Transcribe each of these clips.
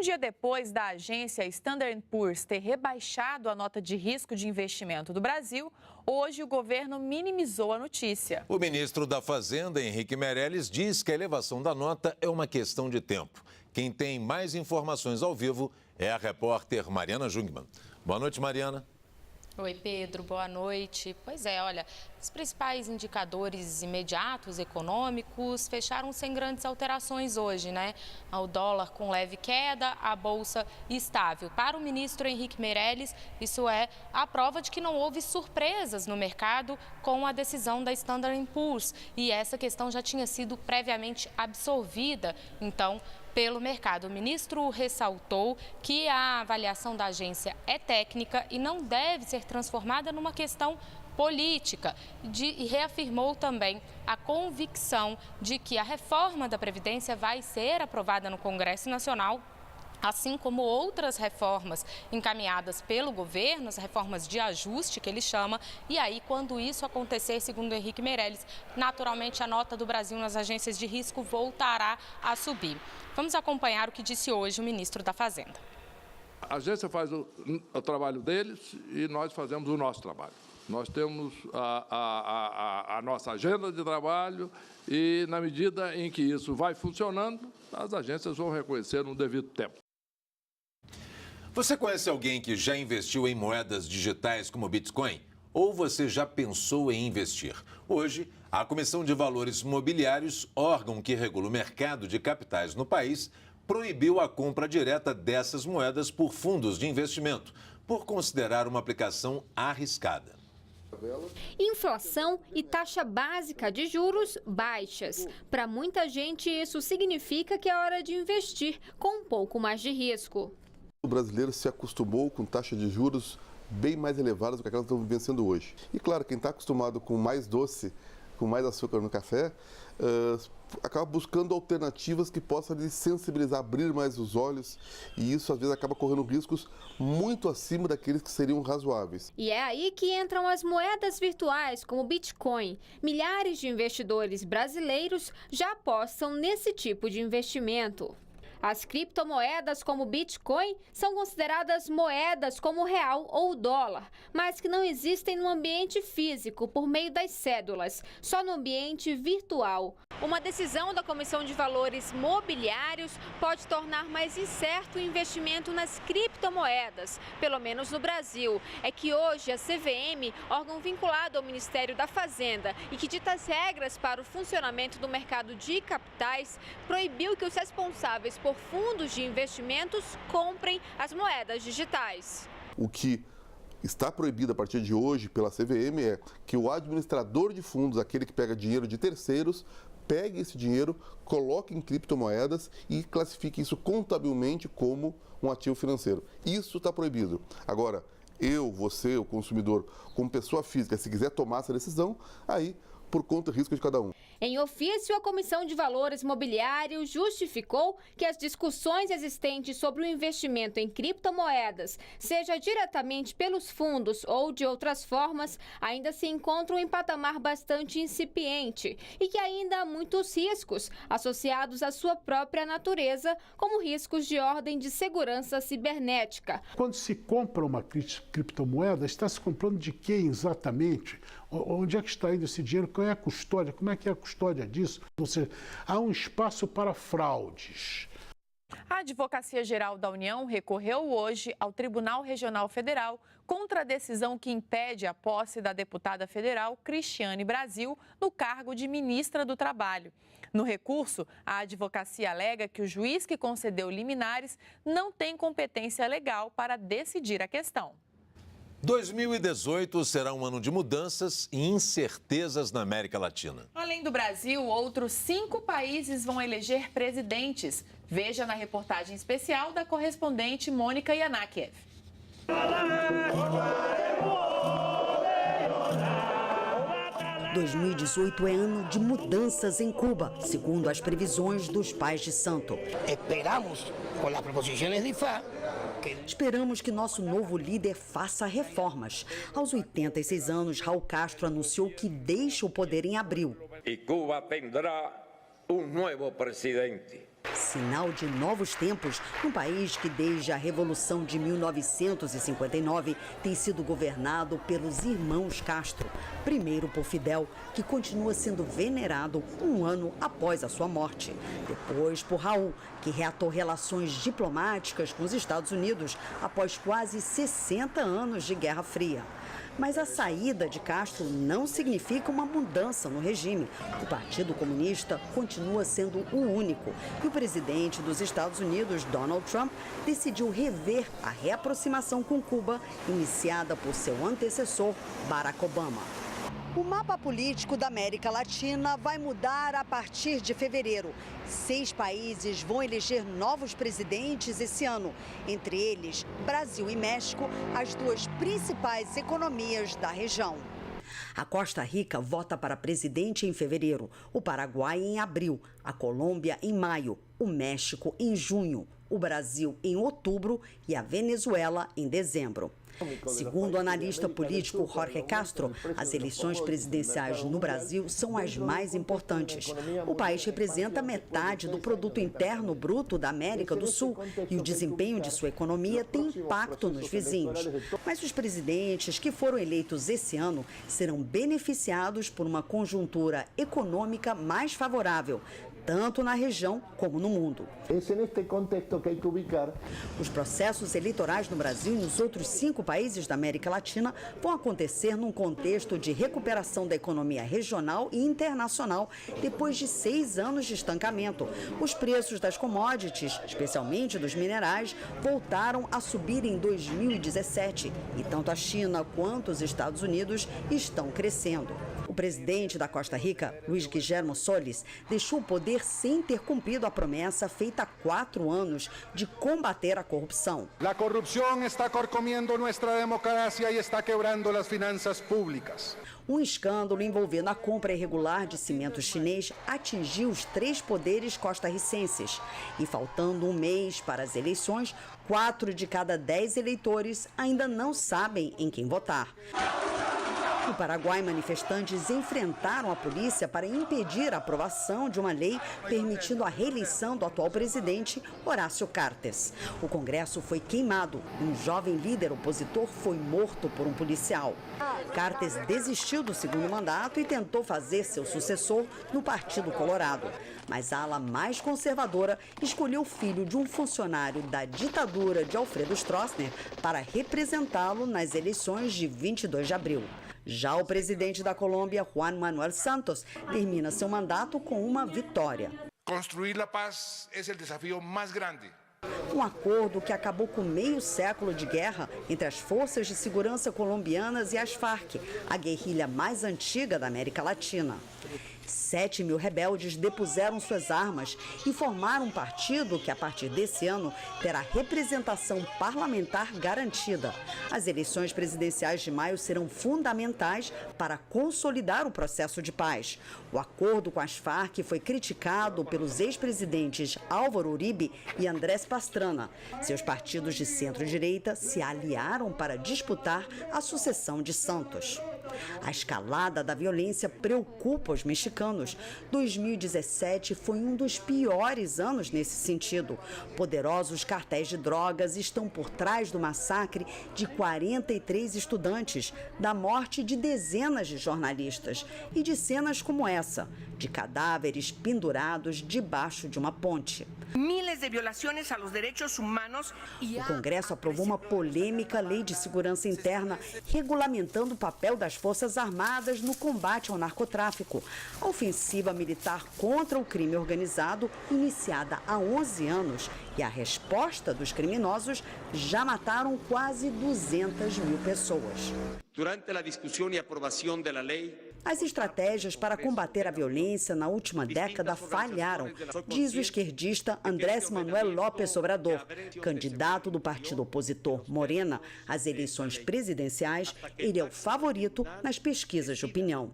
dia depois da agência Standard & Poor's ter rebaixado a nota de risco de investimento do Brasil, hoje o governo minimizou a notícia. O ministro da Fazenda, Henrique Meirelles, diz que a elevação da nota é uma questão de tempo. Quem tem mais informações ao vivo é a repórter Mariana Jungmann. Boa noite, Mariana. Oi, Pedro, boa noite. Pois é, olha, os principais indicadores imediatos econômicos fecharam sem grandes alterações hoje, né? O dólar com leve queda, a bolsa estável. Para o ministro Henrique Meirelles, isso é a prova de que não houve surpresas no mercado com a decisão da Standard & Poor's. E essa questão já tinha sido previamente absorvida, então, pelo mercado. O ministro ressaltou que a avaliação da agência é técnica e não deve ser transformada numa questão política e reafirmou também a convicção de que a reforma da Previdência vai ser aprovada no Congresso Nacional, assim como outras reformas encaminhadas pelo governo, as reformas de ajuste que ele chama, e aí quando isso acontecer, segundo Henrique Meirelles, naturalmente a nota do Brasil nas agências de risco voltará a subir. Vamos acompanhar o que disse hoje o ministro da Fazenda. A agência faz o trabalho deles e nós fazemos o nosso trabalho. Nós temos a nossa agenda de trabalho e, na medida em que isso vai funcionando, as agências vão reconhecer no devido tempo. Você conhece alguém que já investiu em moedas digitais como Bitcoin? Ou você já pensou em investir? Hoje, a Comissão de Valores Mobiliários, órgão que regula o mercado de capitais no país, proibiu a compra direta dessas moedas por fundos de investimento, por considerar uma aplicação arriscada. Inflação e taxa básica de juros baixas. Para muita gente, isso significa que é hora de investir com um pouco mais de risco. O brasileiro se acostumou com taxa de juros bem mais elevadas do que aquelas que estão vencendo hoje. E claro, quem está acostumado com mais doce, com mais açúcar no café, acaba buscando alternativas que possam lhe sensibilizar, abrir mais os olhos, e isso às vezes acaba correndo riscos muito acima daqueles que seriam razoáveis. E é aí que entram as moedas virtuais, como o Bitcoin. Milhares de investidores brasileiros já apostam nesse tipo de investimento. As criptomoedas como o Bitcoin são consideradas moedas como o real ou o dólar, mas que não existem no ambiente físico por meio das cédulas, só no ambiente virtual. Uma decisão da Comissão de Valores Mobiliários pode tornar mais incerto o investimento nas criptomoedas, pelo menos no Brasil. É que hoje a CVM, órgão vinculado ao Ministério da Fazenda e que dita as regras para o funcionamento do mercado de capitais, proibiu que os responsáveis por fundos de investimentos comprem as moedas digitais. O que está proibido a partir de hoje pela CVM é que o administrador de fundos, aquele que pega dinheiro de terceiros, pegue esse dinheiro, coloque em criptomoedas e classifique isso contabilmente como um ativo financeiro. Isso está proibido. Agora, você, o consumidor, como pessoa física, se quiser tomar essa decisão, aí por conta do risco de cada um. Em ofício, a Comissão de Valores Mobiliários justificou que as discussões existentes sobre o investimento em criptomoedas, seja diretamente pelos fundos ou de outras formas, ainda se encontram em patamar bastante incipiente e que ainda há muitos riscos associados à sua própria natureza, como riscos de ordem de segurança cibernética. Quando se compra uma criptomoeda, está se comprando de quê exatamente? Onde é que está indo esse dinheiro? Qual é a custódia? Como é que é a custódia disso? Ou seja, há um espaço para fraudes. A Advocacia Geral da União recorreu hoje ao Tribunal Regional Federal contra a decisão que impede a posse da deputada federal Cristiane Brasil no cargo de ministra do Trabalho. No recurso, a advocacia alega que o juiz que concedeu liminares não tem competência legal para decidir a questão. 2018 será um ano de mudanças e incertezas na América Latina. Além do Brasil, outros 5 países vão eleger presidentes. Veja na reportagem especial da correspondente Mônica Yanakiev. 2018 é ano de mudanças em Cuba, segundo as previsões dos pais de santo. Esperamos que nosso novo líder faça reformas. Aos 86 anos, Raul Castro anunciou que deixa o poder em abril. E Cuba terá um novo presidente. sinal de novos tempos num país que desde a Revolução de 1959 tem sido governado pelos irmãos Castro. Primeiro por Fidel, que continua sendo venerado um ano após a sua morte. Depois por Raul, que reatou relações diplomáticas com os Estados Unidos após quase 60 anos de Guerra Fria. Mas a saída de Castro não significa uma mudança no regime. O Partido Comunista continua sendo o único. E o presidente dos Estados Unidos, Donald Trump, decidiu rever a reaproximação com Cuba, iniciada por seu antecessor, Barack Obama. O mapa político da América Latina vai mudar a partir de fevereiro. 6 países vão eleger novos presidentes esse ano. Entre eles, Brasil e México, as 2 principais economias da região. A Costa Rica vota para presidente em fevereiro, o Paraguai em abril, a Colômbia em maio, o México em junho, o Brasil em outubro e a Venezuela em dezembro. Segundo o analista político Jorge Castro, as eleições presidenciais no Brasil são as mais importantes. O país representa metade do produto interno bruto da América do Sul e o desempenho de sua economia tem impacto nos vizinhos. Mas os presidentes que foram eleitos esse ano serão beneficiados por uma conjuntura econômica mais favorável, tanto na região como no mundo. Os processos eleitorais no Brasil e nos outros 5 países da América Latina vão acontecer num contexto de recuperação da economia regional e internacional depois de 6 anos de estancamento. Os preços das commodities, especialmente dos minerais, voltaram a subir em 2017 e tanto a China quanto os Estados Unidos estão crescendo. O presidente da Costa Rica, Luis Guillermo Solís, deixou o poder sem ter cumprido a promessa feita há 4 anos de combater a corrupção. A corrupção está carcomiendo nossa democracia e está quebrando as finanças públicas. Um escândalo envolvendo a compra irregular de cimento chinês atingiu os 3 poderes costarricenses. E faltando um mês para as eleições, 4 de cada 10 eleitores ainda não sabem em quem votar. No Paraguai, manifestantes enfrentaram a polícia para impedir a aprovação de uma lei permitindo a reeleição do atual presidente, Horácio Cartes. O Congresso foi queimado e um jovem líder opositor foi morto por um policial. Cartes desistiu do segundo mandato e tentou fazer seu sucessor no Partido Colorado. Mas a ala mais conservadora escolheu o filho de um funcionário da ditadura de Alfredo Stroessner para representá-lo nas eleições de 22 de abril. Já o presidente da Colômbia, Juan Manuel Santos, termina seu mandato com uma vitória. Construir a paz é o desafio mais grande. Um acordo que acabou com meio século de guerra entre as forças de segurança colombianas e as Farc, a guerrilha mais antiga da América Latina. 7.000 rebeldes depuseram suas armas e formaram um partido que, a partir desse ano, terá representação parlamentar garantida. As eleições presidenciais de maio serão fundamentais para consolidar o processo de paz. O acordo com as Farc foi criticado pelos ex-presidentes Álvaro Uribe e Andrés Pastrana. Seus partidos de centro-direita se aliaram para disputar a sucessão de Santos. A escalada da violência preocupa os mexicanos. 2017 foi um dos piores anos nesse sentido. Poderosos cartéis de drogas estão por trás do massacre de 43 estudantes, da morte de dezenas de jornalistas e de cenas como essa, de cadáveres pendurados debaixo de uma ponte. O Congresso aprovou uma polêmica lei de segurança interna regulamentando o papel das Forças Armadas no combate ao narcotráfico. A ofensiva militar contra o crime organizado, iniciada há 11 anos, e a resposta dos criminosos já mataram quase 200.000 pessoas. Durante a discussão e aprovação da lei, as estratégias para combater a violência na última década falharam, diz o esquerdista Andrés Manuel López Obrador, candidato do partido opositor Morena às eleições presidenciais. Ele é o favorito nas pesquisas de opinião.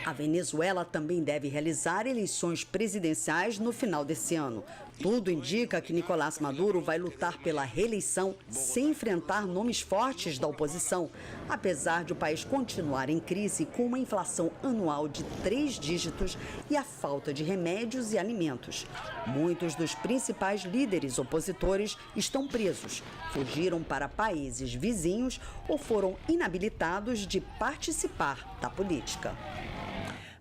A Venezuela também deve realizar eleições presidenciais no final desse ano. Tudo indica que Nicolás Maduro vai lutar pela reeleição sem enfrentar nomes fortes da oposição, apesar de o país continuar em crise com uma inflação anual de 3 dígitos e a falta de remédios e alimentos. Muitos dos principais líderes opositores estão presos, fugiram para países vizinhos ou foram inabilitados de participar da política.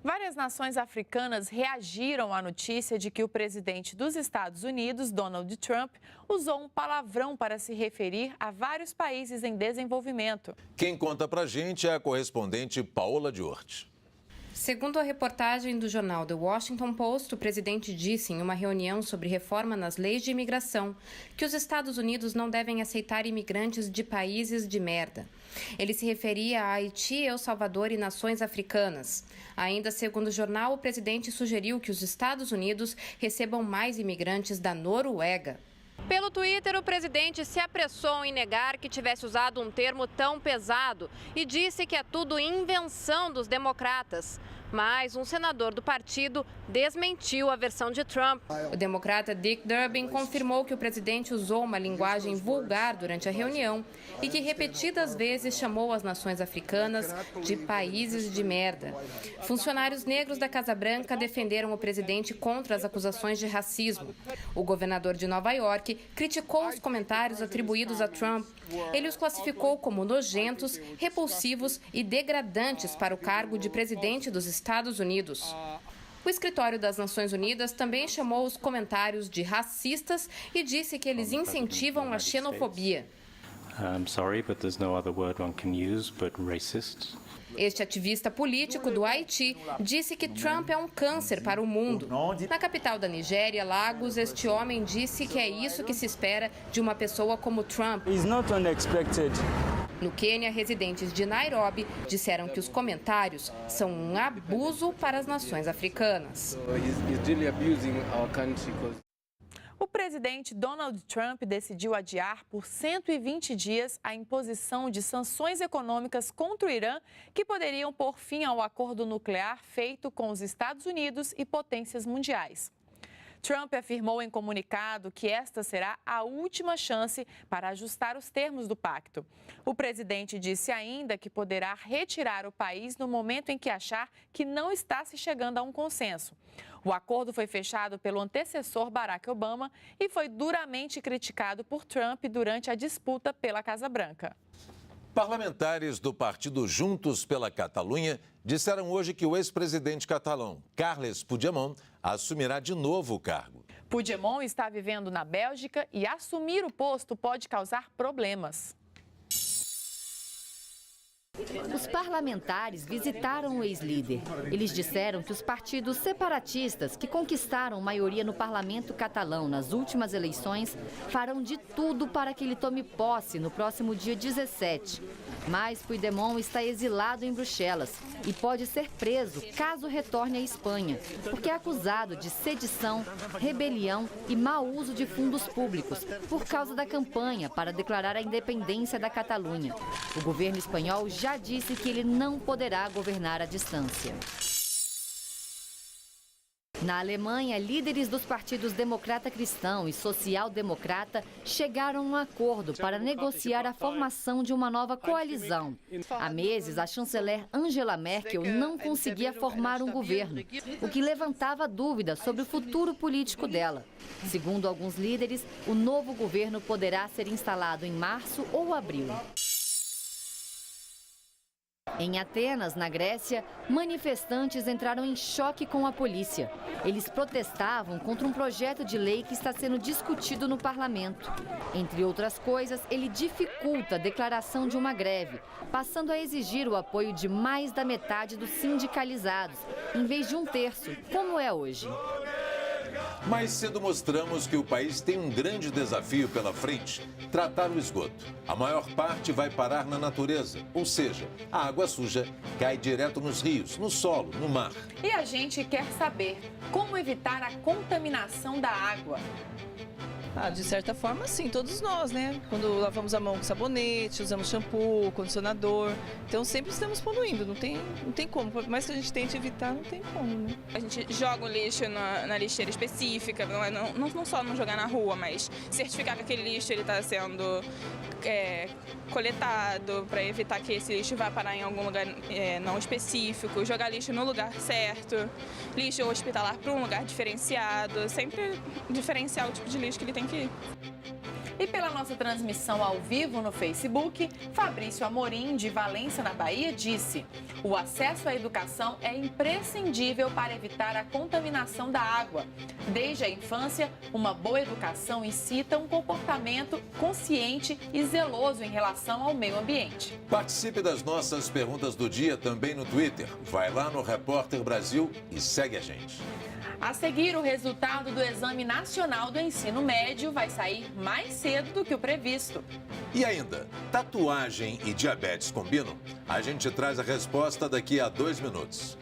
Várias nações africanas reagiram à notícia de que o presidente dos Estados Unidos, Donald Trump, usou um palavrão para se referir a vários países em desenvolvimento. Quem conta pra gente é a correspondente Paola Diorti. Segundo a reportagem do jornal The Washington Post, o presidente disse em uma reunião sobre reforma nas leis de imigração que os Estados Unidos não devem aceitar imigrantes de países de merda. Ele se referia a Haiti, El Salvador e nações africanas. Ainda segundo o jornal, o presidente sugeriu que os Estados Unidos recebam mais imigrantes da Noruega. Pelo Twitter, o presidente se apressou em negar que tivesse usado um termo tão pesado e disse que é tudo invenção dos democratas. Mas um senador do partido desmentiu a versão de Trump. O democrata Dick Durbin confirmou que o presidente usou uma linguagem vulgar durante a reunião e que repetidas vezes chamou as nações africanas de países de merda. Funcionários negros da Casa Branca defenderam o presidente contra as acusações de racismo. O governador de Nova York criticou os comentários atribuídos a Trump. Ele os classificou como nojentos, repulsivos e degradantes para o cargo de presidente dos Estados Unidos. O Escritório das Nações Unidas também chamou os comentários de racistas e disse que eles incentivam a xenofobia. Este ativista político do Haiti disse que Trump é um câncer para o mundo. Na capital da Nigéria, Lagos, este homem disse que é isso que se espera de uma pessoa como Trump. No Quênia, residentes de Nairobi disseram que os comentários são um abuso para as nações africanas. O presidente Donald Trump decidiu adiar por 120 dias a imposição de sanções econômicas contra o Irã que poderiam pôr fim ao acordo nuclear feito com os Estados Unidos e potências mundiais. Trump afirmou em comunicado que esta será a última chance para ajustar os termos do pacto. O presidente disse ainda que poderá retirar o país no momento em que achar que não está se chegando a um consenso. O acordo foi fechado pelo antecessor Barack Obama e foi duramente criticado por Trump durante a disputa pela Casa Branca. Parlamentares do partido Juntos pela Catalunha disseram hoje que o ex-presidente catalão, Carles Puigdemont, assumirá de novo o cargo. Puigdemont está vivendo na Bélgica e assumir o posto pode causar problemas. Os parlamentares visitaram o ex-líder. Eles disseram que os partidos separatistas que conquistaram maioria no parlamento catalão nas últimas eleições farão de tudo para que ele tome posse no próximo dia 17. Mas Puigdemont está exilado em Bruxelas e pode ser preso caso retorne à Espanha, porque é acusado de sedição, rebelião e mau uso de fundos públicos por causa da campanha para declarar a independência da Catalunha. O governo espanhol já disse que ele não poderá governar à distância. Na Alemanha, líderes dos partidos Democrata Cristão e Social Democrata chegaram a um acordo para negociar a formação de uma nova coalizão. Há meses, a chanceler Angela Merkel não conseguia formar um governo, o que levantava dúvidas sobre o futuro político dela. Segundo alguns líderes, o novo governo poderá ser instalado em março ou abril. Em Atenas, na Grécia, manifestantes entraram em choque com a polícia. Eles protestavam contra um projeto de lei que está sendo discutido no parlamento. Entre outras coisas, ele dificulta a declaração de uma greve, passando a exigir o apoio de mais da metade dos sindicalizados, em vez de 1/3, como é hoje. Mais cedo mostramos que o país tem um grande desafio pela frente: tratar o esgoto. A maior parte vai parar na natureza, ou seja, a água suja cai direto nos rios, no solo, no mar. E a gente quer saber como evitar a contaminação da água. De certa forma, sim, todos nós, né? Quando lavamos a mão com sabonete, usamos shampoo, condicionador, então sempre estamos poluindo, não tem como, por mais que a gente tente evitar, não tem como, né? A gente joga o lixo na lixeira específica, não só não jogar na rua, mas certificar que aquele lixo está sendo coletado para evitar que esse lixo vá parar em algum lugar não específico, jogar lixo no lugar certo, lixo hospitalar para um lugar diferenciado, sempre diferenciar o tipo de lixo que ele tem que ir. E pela nossa transmissão ao vivo no Facebook, Fabrício Amorim, de Valência, na Bahia, disse: o acesso à educação é imprescindível para evitar a contaminação da água. Desde a infância, uma boa educação incita um comportamento consciente e zeloso em relação ao meio ambiente. Participe das nossas perguntas do dia também no Twitter. Vai lá no Repórter Brasil e segue a gente. A seguir, o resultado do Exame Nacional do Ensino Médio vai sair mais cedo do que o previsto. E ainda, tatuagem e diabetes combinam? A gente traz a resposta daqui a 2 minutos.